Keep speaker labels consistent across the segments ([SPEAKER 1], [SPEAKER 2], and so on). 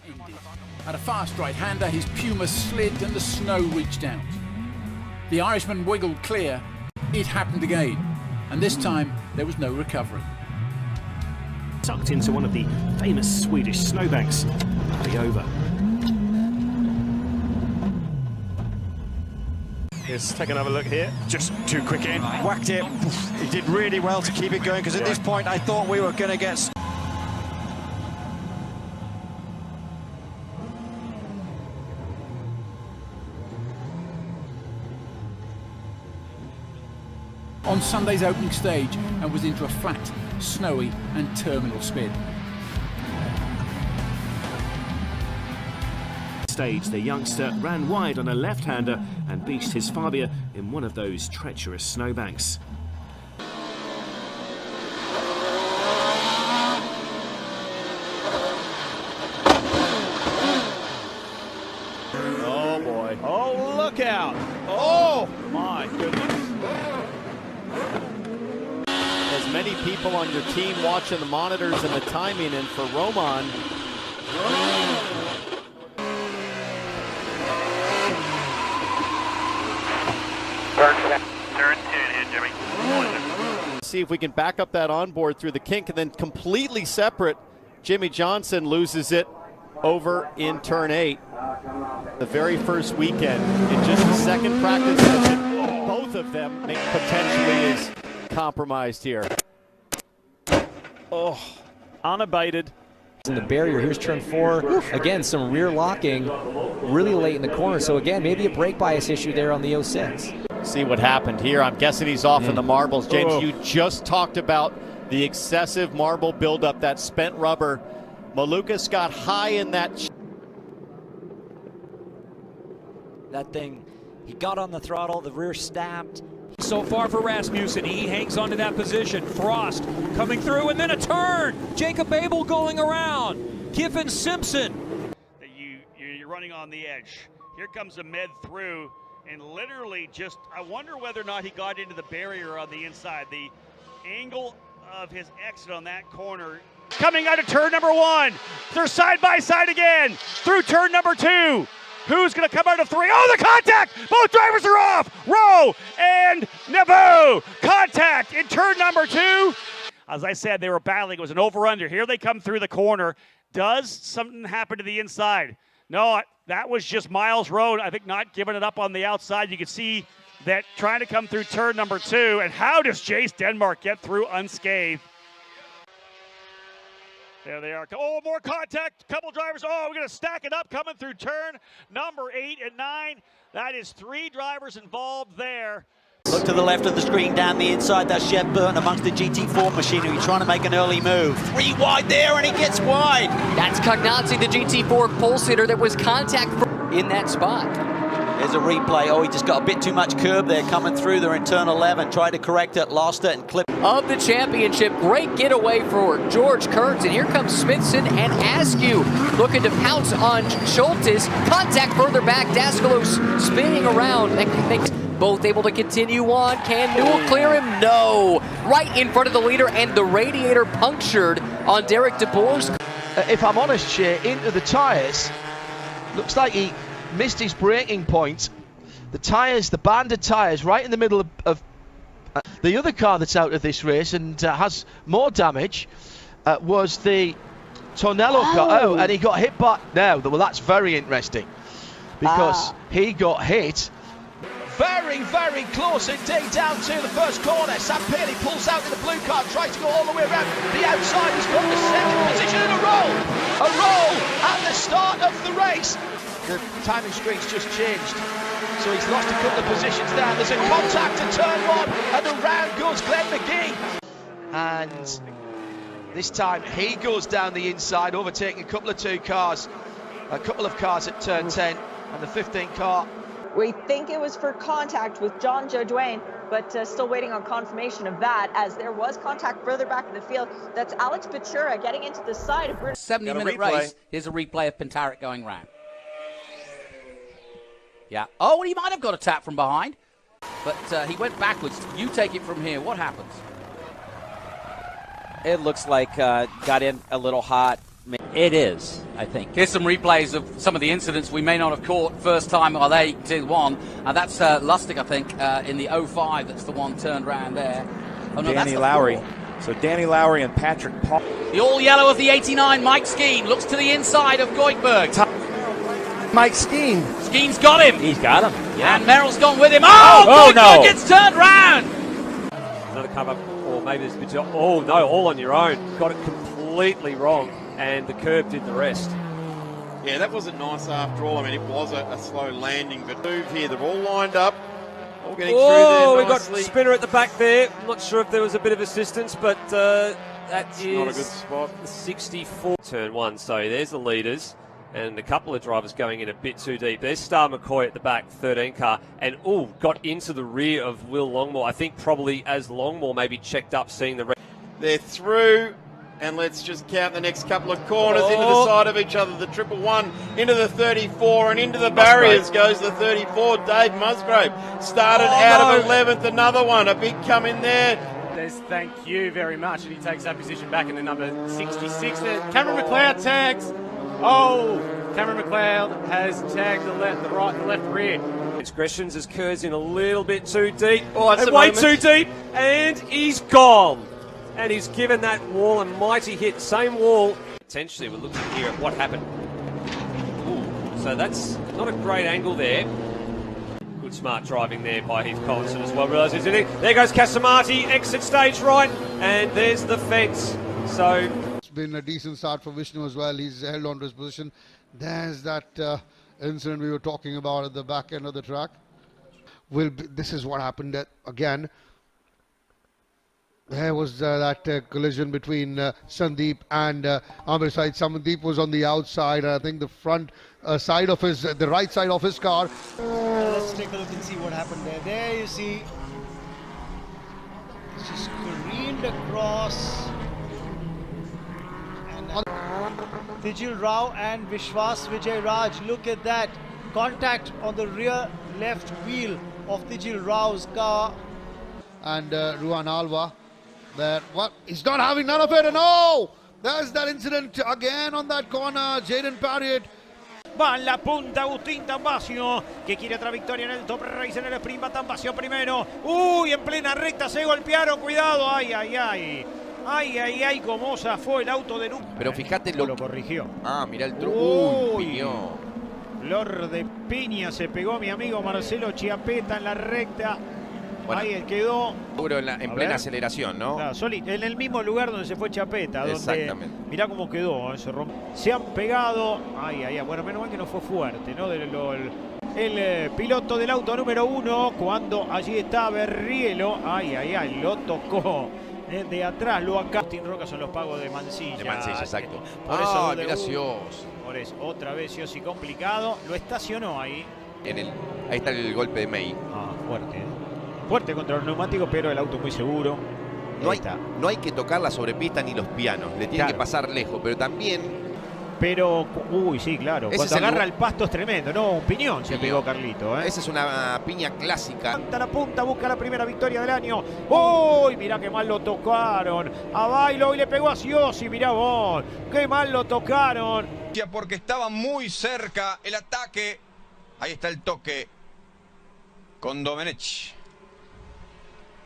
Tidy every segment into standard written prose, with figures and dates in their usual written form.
[SPEAKER 1] ended. At a fast right-hander, his Puma slid and the snow reached out. The Irishman wiggled clear. It happened again, and this time there was no recovery.
[SPEAKER 2] Tucked into one of the famous Swedish snowbanks. Be over. Let's take another look here.
[SPEAKER 3] Just too quick in, whacked it. He did really well to keep it going, because at this point I thought we were going to get...
[SPEAKER 1] On Sunday's opening stage and was into a flat, snowy and terminal spin.
[SPEAKER 2] Stage, the youngster ran wide on a left-hander and beached his Fabia in one of those treacherous snowbanks.
[SPEAKER 4] Oh boy. Oh, look out. Oh my goodness. As many people on your team watching the monitors and the timing, and for Roman,
[SPEAKER 5] Turn 2 here, Jimmy.
[SPEAKER 4] see if we can back up that onboard through the kink, and then completely separate, Jimmy Johnson loses it over in turn 8. The very first weekend, in just the second practice session, both of them potentially is compromised here.
[SPEAKER 6] Oh, unabated. In the barrier, here's turn 4. Again, some rear locking really late in the corner. So again, maybe a brake bias issue there on the 06.
[SPEAKER 4] See what happened here. I'm guessing he's off in the marbles. James, you just talked about the excessive marble buildup, that spent rubber. Malukas got high in that.
[SPEAKER 7] That thing, he got on the throttle, the rear snapped. So far for Rasmussen, he hangs onto that position. Frost coming through, and then a turn. Jacob Abel going around. Kiffin Simpson.
[SPEAKER 5] You're running on the edge. Here comes Ahmed through, and literally just, I wonder whether or not he got into the barrier on the inside. The angle of his exit on that corner. Coming out of turn number 1. They're side by side again through turn number 2. Who's going to come out of 3? Oh, the contact! Both drivers are off! Rowe and Neveau! Contact in turn number 2. As I said, they were battling. It was an over-under. Here they come through the corner. Does something happen to the inside? No, that was just Miles Rowe, I think, not giving it up on the outside. You can see that trying to come through turn number 2. And how does Jace Denmark get through unscathed? There they are. Oh, more contact. Couple drivers. Oh, we're going to stack it up coming through turn number 8 and 9. That is 3 drivers involved there.
[SPEAKER 7] Look to the left of the screen, down the inside. That's Chef Burton amongst the GT4 machinery, trying to make an early move. 3 wide there, and he gets wide.
[SPEAKER 8] That's Cognazzi, the GT4 pole sitter that was contact in that spot.
[SPEAKER 7] There's a replay. Oh, he just got a bit too much curb there coming through. They're in turn 11. Tried to correct it, lost it, and clipped.
[SPEAKER 8] Of the championship, great getaway for George Kurtz, and here comes Smithson and Askew looking to pounce on Schultes. Contact further back, Daskalos spinning around. That makes both able to continue on. Can Newell clear him? No. Right in front of the leader, and the radiator punctured on Derek DeBoer's.
[SPEAKER 9] If I'm honest, Shea, into the tyres, looks like he missed his braking point. The tyres, the banded tyres, right in the middle of the other car that's out of this race and has more damage was the Tonello car. Oh, and he got hit by... No, well, that's very interesting because he got hit very, very close indeed down to the first corner. Sam Pearley pulls out in the blue car, tries to go all the way around the outside. He's got the second position in a roll. A roll at the start of the race. The timing screen's just changed, so he's lost a couple of positions there. There's a contact at turn 1, and around goes Glenn McGee. And this time he goes down the inside, overtaking a couple of cars at turn 10, and the 15 car.
[SPEAKER 10] We think it was for contact with John Joe Duane, but still waiting on confirmation of that, as there was contact further back in the field. That's Alex Pachura getting into the side of Bruno.
[SPEAKER 11] 70-minute race. Here's a replay of Pintarek going round. Yeah. Oh, and he might have got a tap from behind, but he went backwards. You take it from here. What happens?
[SPEAKER 12] It looks like got in a little hot.
[SPEAKER 11] It is, I think.
[SPEAKER 12] Here's some replays of some of the incidents we may not have caught first time while they did one. That's Lustig, I think, in the 05. That's the one turned round there. Oh, no,
[SPEAKER 3] Danny Lowry. So Danny Lowry and Patrick Paul.
[SPEAKER 12] The all yellow of the 89, Mike Skeen, looks to the inside of Goikberg.
[SPEAKER 3] Mike Skeen.
[SPEAKER 12] Skeen's got him.
[SPEAKER 11] He's got him. Yeah.
[SPEAKER 12] And Merrill's gone with him. Oh, Goikberg
[SPEAKER 3] no.
[SPEAKER 12] gets turned round.
[SPEAKER 13] Another cover, or maybe there's a bit. Oh no, all on your own. Got it completely wrong, and the curb did the rest.
[SPEAKER 14] Yeah, that wasn't nice after all. I mean, it was a slow landing, but move here. They're all lined up. All getting through there
[SPEAKER 13] we've got
[SPEAKER 14] nicely.
[SPEAKER 13] Spinner at the back there. I'm not sure if there was a bit of assistance, but that is
[SPEAKER 14] not a good spot.
[SPEAKER 13] 64. Turn one, so there's the leaders. And a couple of drivers going in a bit too deep. There's Star McCoy at the back, 13 car, and got into the rear of Will Longmore. I think probably as Longmore maybe checked up, seeing the.
[SPEAKER 14] They're through, and let's just count the next couple of corners into the side of each other. The 111 into the 34, and into the barriers goes the 34. Dave Musgrave started out of 11th. Another one, a big come in there.
[SPEAKER 15] Thank you very much, and he takes that position back in the number 66. Cameron McLeod tags. Cameron McLeod has tagged the right and the left rear.
[SPEAKER 13] Transgressions as Kerr's in a little bit too deep.
[SPEAKER 14] That's
[SPEAKER 13] way too deep, and he's gone. And he's given that wall a mighty hit. Same wall. Potentially, we're looking here at what happened. So that's not a great angle there. Good smart driving there by Heath Collinson as well. Realises there goes Casamati, exit stage right, and there's the fence. So
[SPEAKER 16] it's been a decent start for Vishnu as well. He's held on to his position. There's that incident we were talking about at the back end of the track. This is what happened again. There was that collision between Sandeep and Amir Said. Sandeep was on the outside, and I think the front side of the right side of his car.
[SPEAKER 17] Let's take a look and see what happened there. There you see, it's just careened across. And Tijil Rao and Vishwas Vijay Raj, look at that. Contact on the rear left wheel of Tijil Rao's car.
[SPEAKER 16] And Ruan Alva. There, he's not having none of it, and there's that incident again on that corner. Jaden Parriott.
[SPEAKER 7] Va en la punta Agustín Tambasio, que quiere otra victoria en el Top Race en el sprint. Va Tambasio primero. En plena recta se golpearon. Cuidado. Ay, cómo zafó el auto de Luke.
[SPEAKER 11] Pero fíjate
[SPEAKER 7] lo corrigió.
[SPEAKER 11] Mirá el truco.
[SPEAKER 7] Flor de piña se pegó mi amigo Marcelo Chiapeta en la recta.
[SPEAKER 11] Bueno,
[SPEAKER 7] ahí quedó.
[SPEAKER 11] Seguro en plena aceleración, ¿no?
[SPEAKER 7] Claro, en el mismo lugar donde se fue Chiapeta.
[SPEAKER 11] Exactamente.
[SPEAKER 7] Mirá cómo quedó. Se han pegado. Bueno, menos mal que no fue fuerte, ¿no? El piloto del auto número 1, cuando allí está Berrielo. Lo tocó desde atrás. Agustín Roca son los pagos de Mancilla.
[SPEAKER 11] De Mancilla, exacto.
[SPEAKER 7] Por eso
[SPEAKER 11] gracioso.
[SPEAKER 7] Por eso, otra vez Yossi complicado. Lo estacionó ahí.
[SPEAKER 11] Ahí está el golpe de May.
[SPEAKER 7] Fuerte. Fuerte contra los neumáticos, pero el auto muy seguro.
[SPEAKER 11] No hay que tocar la sobrepista ni los pianos. Le tiene que pasar lejos, pero también...
[SPEAKER 7] Pero, sí, claro. Cuando agarra el pasto es tremendo, ¿no? Un piñón se pegó Carlito,
[SPEAKER 11] Esa es una piña clásica.
[SPEAKER 7] Levanta la punta, busca la primera victoria del año. Mirá qué mal lo tocaron. A Bailo y le pegó a Yossi, mirá vos. Qué mal lo tocaron.
[SPEAKER 18] Porque estaba muy cerca el ataque. Ahí está el toque con Domenech.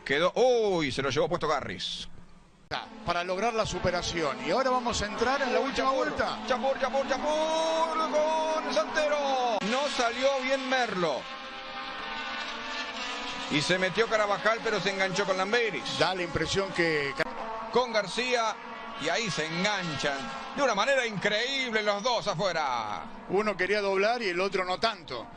[SPEAKER 18] Quedó, se lo llevó puesto Garris.
[SPEAKER 19] Para lograr la superación. Y ahora vamos a entrar en la última vuelta.
[SPEAKER 18] Chapur, con Santero. No salió bien Merlo. Y se metió Carabajal, pero se enganchó con Lamberis.
[SPEAKER 19] Da la impresión que...
[SPEAKER 18] Con García, y ahí se enganchan. De una manera increíble los dos afuera.
[SPEAKER 19] Uno quería doblar y el otro no tanto.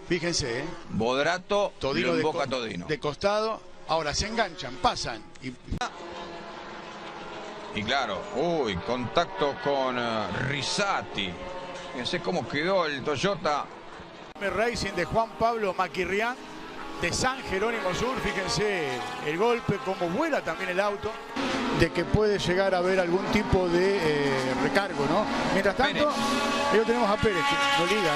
[SPEAKER 19] Fíjense,
[SPEAKER 18] Bodrato
[SPEAKER 19] Todino
[SPEAKER 18] lo invoca Todino.
[SPEAKER 19] De costado, ahora se enganchan, pasan.
[SPEAKER 18] Y claro, contacto con Risati. Fíjense cómo quedó el Toyota.
[SPEAKER 19] Racing de Juan Pablo Maquirrián, de San Jerónimo Sur, fíjense el golpe, cómo vuela también el auto, de que puede llegar a haber algún tipo de recargo, ¿no? Mientras tanto, ahí lo tenemos a Pérez, que no liga,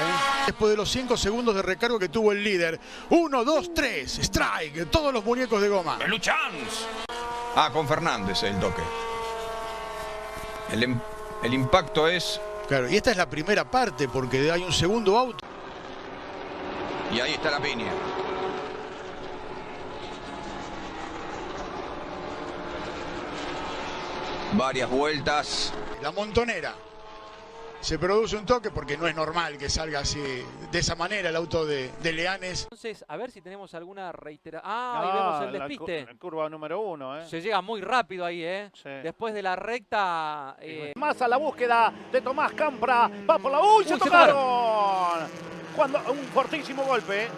[SPEAKER 19] Después de los 5 segundos de recargo que tuvo el líder. 1, 2, 3, strike, todos los muñecos de goma.
[SPEAKER 18] ¡Luchans! Con Fernández el toque. El impacto es...
[SPEAKER 19] Claro, y esta es la primera parte porque hay un segundo auto.
[SPEAKER 18] Y ahí está la piña. Varias vueltas.
[SPEAKER 19] La montonera. Se produce un toque porque no es normal que salga así, de esa manera, el auto de Leanes.
[SPEAKER 7] Entonces, a ver si tenemos alguna reiteración. Ah, ahí vemos el despiste.
[SPEAKER 4] La curva número 1,
[SPEAKER 7] Se llega muy rápido ahí,
[SPEAKER 4] Sí.
[SPEAKER 7] Después de la recta.
[SPEAKER 4] Más a la búsqueda de Tomás Campra. Va por la... ¡Uy, se tocaron! Cuando un fortísimo golpe.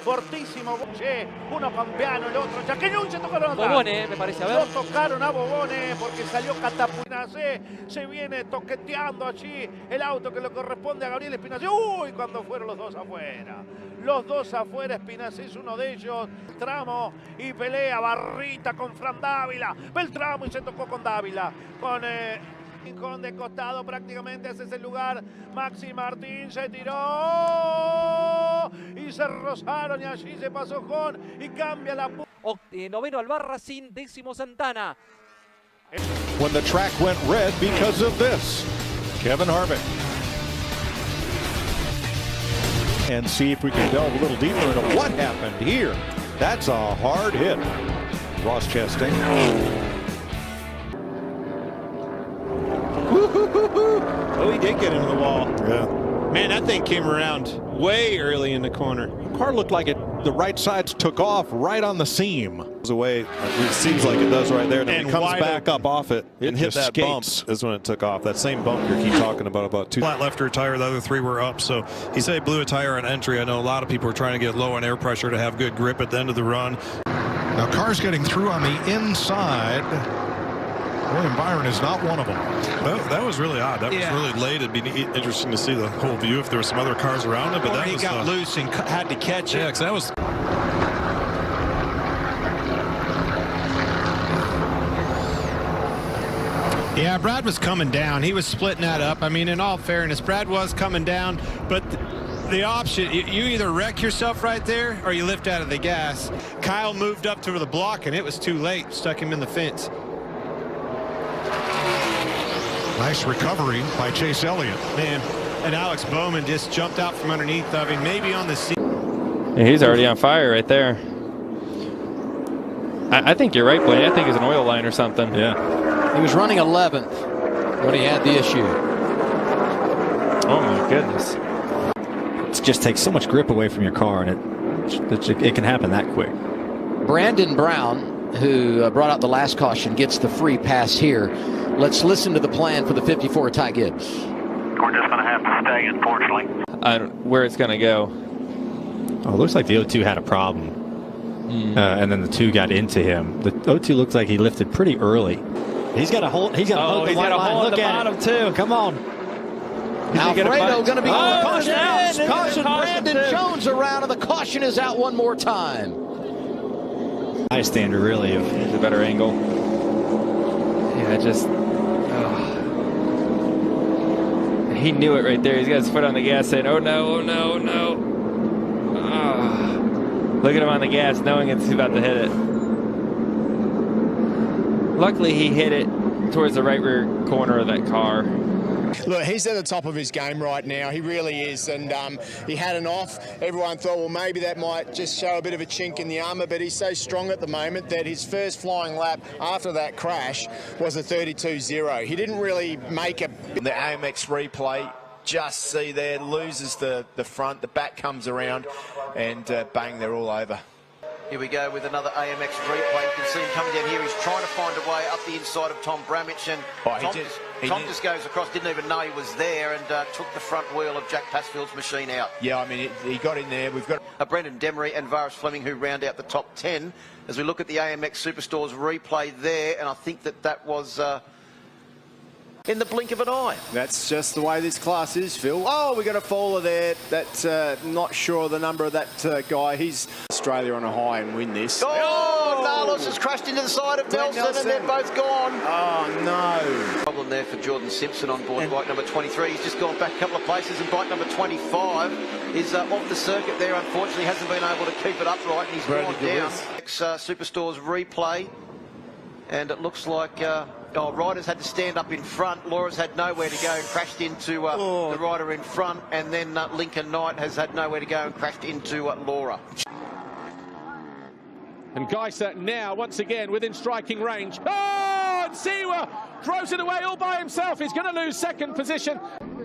[SPEAKER 4] Fortísimo golpe. Uno pampeano, el otro chaqueñón, se tocaron atrás.
[SPEAKER 7] Bobone, me parece, a ver.
[SPEAKER 4] Lo tocaron a Bobone porque salió Catapulinace. Se viene toqueteando allí el auto que le corresponde a Gabriel Espinace. ¡Uy! Cuando fueron los dos afuera. Los dos afuera, Espinace es uno de ellos. Beltramo y pelea Barrita con Fran Dávila. Beltramo y se tocó con Dávila. Con de costado prácticamente, ese es el lugar. Maxi Martín se tiró y se rozaron y allí se pasó con y cambia la...
[SPEAKER 7] Noveno Albarracín, 10º Santana.
[SPEAKER 20] When the track went red because of this. Kevin Harvick. And see if we can delve a little deeper into what happened here. That's a hard hit. Ross Chastain.
[SPEAKER 21] Oh, he did get into the wall.
[SPEAKER 20] Yeah.
[SPEAKER 21] Man, that thing came around way early in the corner.
[SPEAKER 20] The car looked like the right sides took off right on the seam. It seems like it does right there. And it comes back up off it and hit that bump is when it took off. That same bump you keep talking about two.
[SPEAKER 22] Flat left rear tire, the other three were up. So he said he blew a tire on entry. I know a lot of people are trying to get low on air pressure to have good grip at the end of the run.
[SPEAKER 20] Now cars getting through on the inside. William Byron is not one of them.
[SPEAKER 22] That was really odd. That was really late. It'd be interesting to see the whole view if there were some other cars around it. But that
[SPEAKER 21] he got loose and had to catch it.
[SPEAKER 22] Yeah, because that was...
[SPEAKER 21] Yeah, Brad was coming down. He was splitting that up. I mean, in all fairness, Brad was coming down, but the option, you either wreck yourself right there or you lift out of the gas. Kyle moved up to the block, and it was too late. Stuck him in the fence.
[SPEAKER 20] Nice recovery by Chase Elliott.
[SPEAKER 21] Man, and Alex Bowman just jumped out from underneath of him, maybe on the seat.
[SPEAKER 23] Yeah, he's already on fire right there. I think you're right, Blaine. I think it's an oil line or something.
[SPEAKER 11] Yeah. He was running 11th when he had the issue.
[SPEAKER 23] Oh, my goodness.
[SPEAKER 24] It just takes so much grip away from your car, and it can happen that quick.
[SPEAKER 11] Brandon Brown, who brought out the last caution, gets the free pass here. Let's listen to the plan for the 54 Ty Gibbs.
[SPEAKER 25] We're just going to have to stay, unfortunately.
[SPEAKER 23] Where it's going to go.
[SPEAKER 24] Oh, it looks like the O2 had a problem. And then the 2 got into him. The O2 looks like he lifted pretty early. He's got a hole. He's got a hole.
[SPEAKER 23] He's got a hole at the bottom too.
[SPEAKER 24] Come on.
[SPEAKER 11] Alfredo going to be on the caution out. Caution Brandon
[SPEAKER 23] too.
[SPEAKER 11] Jones around, and the caution is out one more time.
[SPEAKER 24] High standard, really.
[SPEAKER 23] It's a better angle. Yeah, just. He knew it right there. He's got his foot on the gas saying, oh no, oh no, oh no. Look at him on the gas knowing it's about to hit it. Luckily, he hit it towards the right rear corner of that car.
[SPEAKER 26] Look, he's at the top of his game right now. He really is. And he had an off. Everyone thought, well, maybe that might just show a bit of a chink in the armour, but he's so strong at the moment that his first flying lap after that crash was a 32.0. He didn't really make a...
[SPEAKER 14] The AMX replay, just see there, loses the front, the back comes around, and bang, they're all over.
[SPEAKER 27] Here we go with another AMX replay. You can see him coming down here. He's trying to find a way up the inside of Tom Bramich, and Tom just goes across, didn't even know he was there, and took the front wheel of Jack Passfield's machine out.
[SPEAKER 14] Yeah, I mean, he got in there. We've got
[SPEAKER 27] Brendan Demery and Varis Fleming, who round out the top 10. As we look at the AMX Superstores replay there, and I think that was... in the blink of an eye.
[SPEAKER 4] That's just the way this class is, Phil. Oh, we got a faller there. That's not sure the number of that guy. He's Australia on a high and win this.
[SPEAKER 27] Oh, Nalos has crashed into the side of Nelson, and they're both gone.
[SPEAKER 4] Oh, no.
[SPEAKER 27] Problem there for Jordan Simpson on board bike number 23. He's just gone back a couple of places, and bike number 25 is off the circuit there. Unfortunately, hasn't been able to keep it upright, and he's gone down. Superstores replay, and it looks like riders had to stand up in front. Laura's had nowhere to go and crashed into the rider in front, and then Lincoln Knight has had nowhere to go and crashed into Laura.
[SPEAKER 1] And Geiser now, once again, within striking range. Oh, and Siwa throws it away all by himself. He's going to lose second position.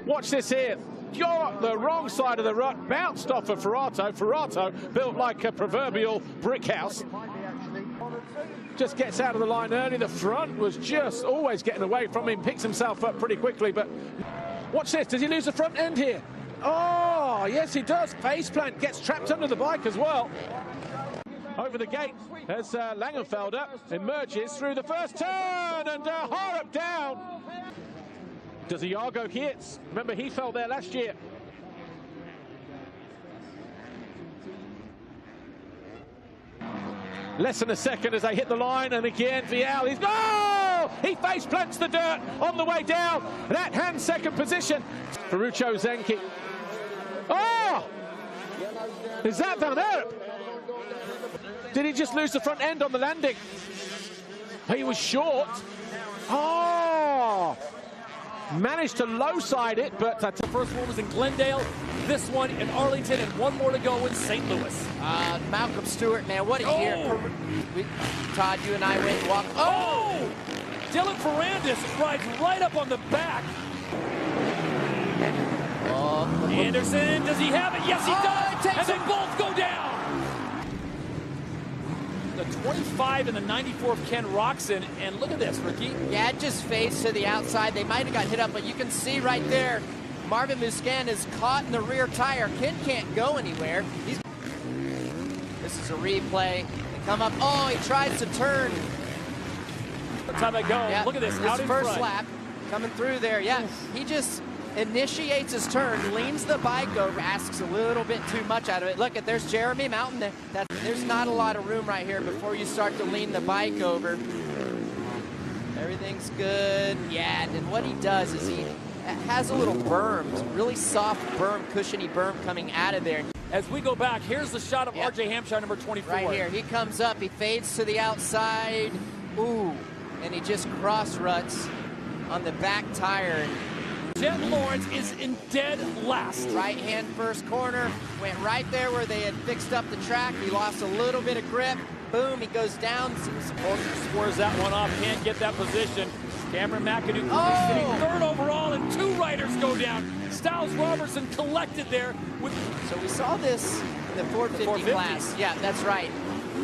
[SPEAKER 1] Watch this here. You're the wrong side of the rut. Bounced off of Ferrato. Ferrato, built like a proverbial brick house. Just gets out of the line early. The front was just always getting away from him. Picks himself up pretty quickly, but watch this. Does he lose the front end here? Oh, yes, he does. Faceplant gets trapped under the bike as well. Over the gate as Langenfelder emerges through the first turn, and Harrop down. Does Iago here? Remember, he fell there last year. Less than a second as they hit the line, and again Vial, he face plants the dirt on the way down. That hand second position. Ferruccio Zenki. Oh! Is that Van Erp? Did he just lose the front end on the landing? He was short. Oh! Managed to low side it, but the
[SPEAKER 7] first one was in Glendale, this one in Arlington, and one more to go in St. Louis.
[SPEAKER 2] Malcolm Stewart, man, what a year. Todd, you and I went and walked.
[SPEAKER 7] Oh! Dylan Ferrandis rides right up on the back. Anderson, does he have it? Yes, he does! And they both go down! The 25 and the 94 of Ken Roxon, and look at this, Ricky.
[SPEAKER 2] Yeah, it just fades to the outside. They might have got hit up, but you can see right there, Marvin Muscan is caught in the rear tire. Ken can't go anywhere. This is a replay. They come up. Oh, he tries to turn.
[SPEAKER 7] What time they go?
[SPEAKER 2] Yeah,
[SPEAKER 7] look at this. Out in
[SPEAKER 2] first
[SPEAKER 7] front.
[SPEAKER 2] lap coming through there. Yeah, he just initiates his turn, leans the bike over, asks a little bit too much out of it. Look, there's Jeremy Mountain there. There's not a lot of room right here before you start to lean the bike over. Everything's good. Yeah, and then what he does is he has a little berm, really soft berm, cushiony berm coming out of there.
[SPEAKER 7] As we go back, here's the shot of RJ Hampshire, number 24.
[SPEAKER 2] Right here, he comes up, he fades to the outside. Ooh, and he just cross ruts on the back tire.
[SPEAKER 7] Jet Lawrence is in dead last.
[SPEAKER 2] Right hand first corner, went right there where they had fixed up the track. He lost a little bit of grip. Boom, he goes down.
[SPEAKER 7] Squares that one off, can't get that position. Cameron McAdoo sitting third overall, and two riders go down. Styles Robertson collected there.
[SPEAKER 2] So we saw this in the 450 class. Yeah, that's right.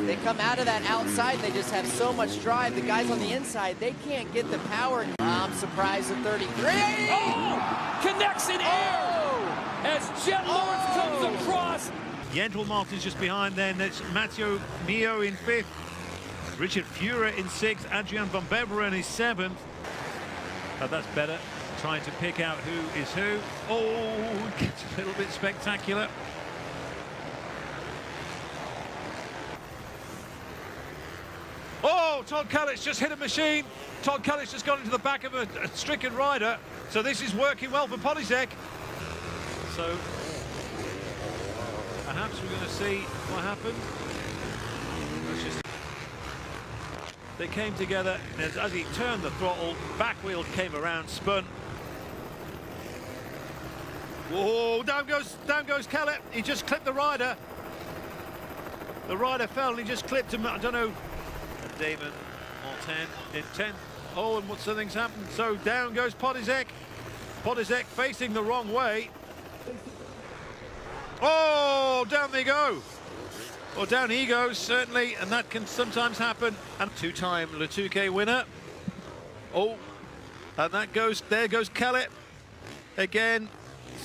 [SPEAKER 2] They come out of that outside, they just have so much drive. The guys on the inside, they can't get the power. I'm surprised at 33.
[SPEAKER 7] Oh! Connects in air as Jet Lawrence comes across.
[SPEAKER 5] Yentl Martin's just behind then. That's Matteo Mio in 5th. Richard Fura in 6th. Adrian Van Beveren is 7th. But that's better. Trying to pick out who is who. Oh, gets a little bit spectacular. Oh, Todd Cullett's just hit a machine. Todd Cullett's just gone into the back of a stricken rider. So this is working well for Podizek. So perhaps we're going to see what happened. They came together, and as he turned the throttle, back wheel came around, spun. Whoa, down goes Kellett. He just clipped the rider. The rider fell and he just clipped him. I don't know. And Damon Martin in 10th. Oh, and what something's happened. So down goes Podizek. Podizek facing the wrong way. Oh, down they go. Well, down he goes, certainly, and that can sometimes happen. And two-time Latuke winner. Oh, and that goes, there goes Kellett. Again,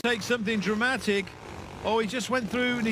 [SPEAKER 5] takes something dramatic. Oh, he just went through and he